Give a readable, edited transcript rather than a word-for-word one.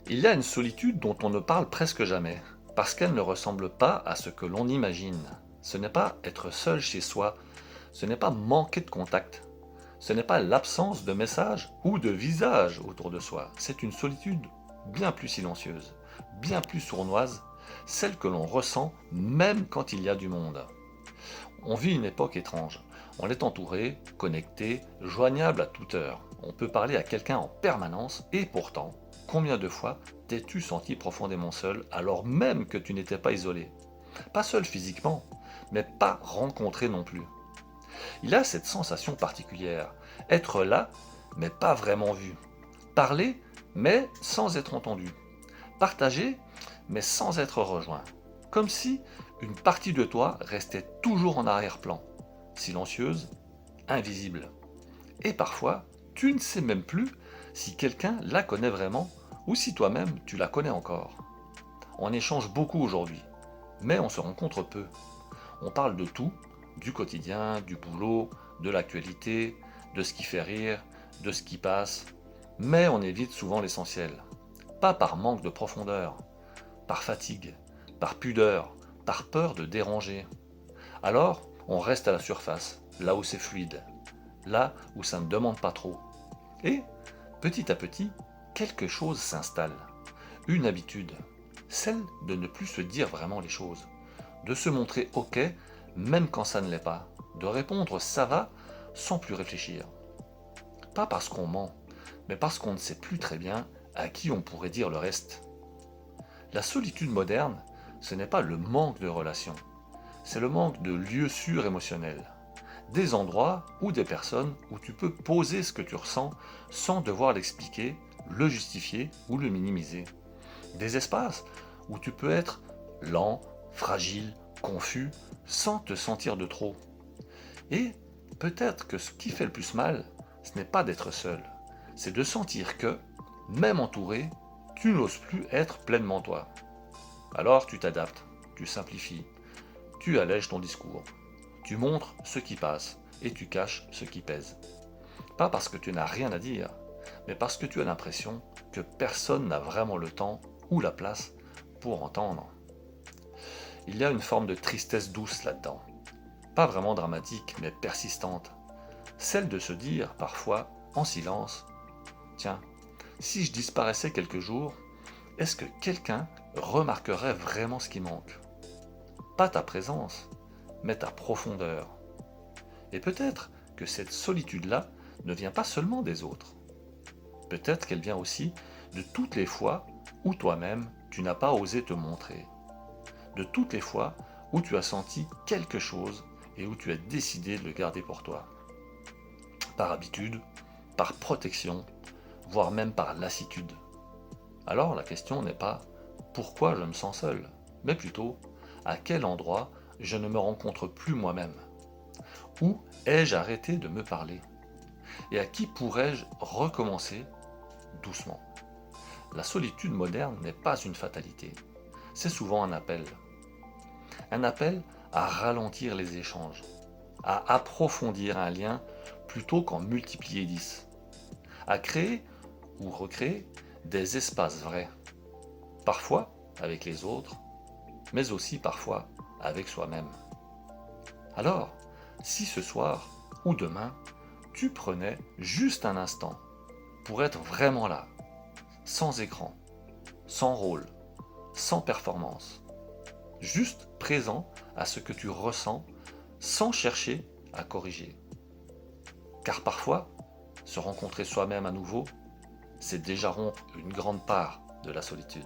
Il y a une solitude dont on ne parle presque jamais, parce qu'elle ne ressemble pas à ce que l'on imagine. Ce n'est pas être seul chez soi, ce n'est pas manquer de contact, ce n'est pas l'absence de messages ou de visages autour de soi. C'est une solitude bien plus silencieuse, bien plus sournoise, celle que l'on ressent même quand il y a du monde. On vit une époque étrange. On est entouré, connecté, joignable à toute heure. On peut parler à quelqu'un en permanence et pourtant, combien de fois t'es-tu senti profondément seul alors même que tu n'étais pas isolé? Pas seul physiquement, mais pas rencontré non plus. Il a cette sensation particulière. Être là, mais pas vraiment vu. Parler, mais sans être entendu. Partager, mais sans être rejoint. Comme si une partie de toi restait toujours en arrière-plan, silencieuse, invisible. Et parfois, tu ne sais même plus si quelqu'un la connaît vraiment ou si toi-même tu la connais encore. On échange beaucoup aujourd'hui, mais on se rencontre peu. On parle de tout, du quotidien, du boulot, de l'actualité, de ce qui fait rire, de ce qui passe, mais on évite souvent l'essentiel. Pas par manque de profondeur, par fatigue, par pudeur, par peur de déranger. Alors, on reste à la surface, là où c'est fluide, là où ça ne demande pas trop. Et, petit à petit, quelque chose s'installe. Une habitude, celle de ne plus se dire vraiment les choses, de se montrer OK même quand ça ne l'est pas, de répondre ça va sans plus réfléchir. Pas parce qu'on ment, mais parce qu'on ne sait plus très bien à qui on pourrait dire le reste. La solitude moderne, ce n'est pas le manque de relations, c'est le manque de lieux sûrs émotionnels. Des endroits ou des personnes où tu peux poser ce que tu ressens sans devoir l'expliquer, le justifier ou le minimiser. Des espaces où tu peux être lent, fragile, confus, sans te sentir de trop. Et peut-être que ce qui fait le plus mal, ce n'est pas d'être seul, c'est de sentir que, même entouré, tu n'oses plus être pleinement toi. Alors tu t'adaptes, tu simplifies, tu allèges ton discours, tu montres ce qui passe et tu caches ce qui pèse. Pas parce que tu n'as rien à dire, mais parce que tu as l'impression que personne n'a vraiment le temps ou la place pour entendre. Il y a une forme de tristesse douce là-dedans, pas vraiment dramatique, mais persistante, celle de se dire parfois, en silence, tiens, si je disparaissais quelques jours, est-ce que quelqu'un remarquerait vraiment ce qui manque? Pas ta présence, mais ta profondeur. Et peut-être que cette solitude-là ne vient pas seulement des autres. Peut-être qu'elle vient aussi de toutes les fois où toi-même tu n'as pas osé te montrer. De toutes les fois où tu as senti quelque chose et où tu as décidé de le garder pour toi. Par habitude, par protection, voire même par lassitude. Alors la question n'est pas pourquoi je me sens seul, mais plutôt à quel endroit je ne me rencontre plus moi-même. Où ai-je arrêté de me parler? Et à qui pourrais-je recommencer doucement? La solitude moderne n'est pas une fatalité, c'est souvent un appel. Un appel à ralentir les échanges, à approfondir un lien plutôt qu'en multiplier 10, à créer ou recréer des espaces vrais, parfois avec les autres, mais aussi parfois avec soi-même. Alors, si ce soir ou demain, tu prenais juste un instant pour être vraiment là, sans écran, sans rôle, sans performance, juste présent à ce que tu ressens sans chercher à corriger. Car parfois, se rencontrer soi-même à nouveau, c'est déjà rompre une grande part de la solitude.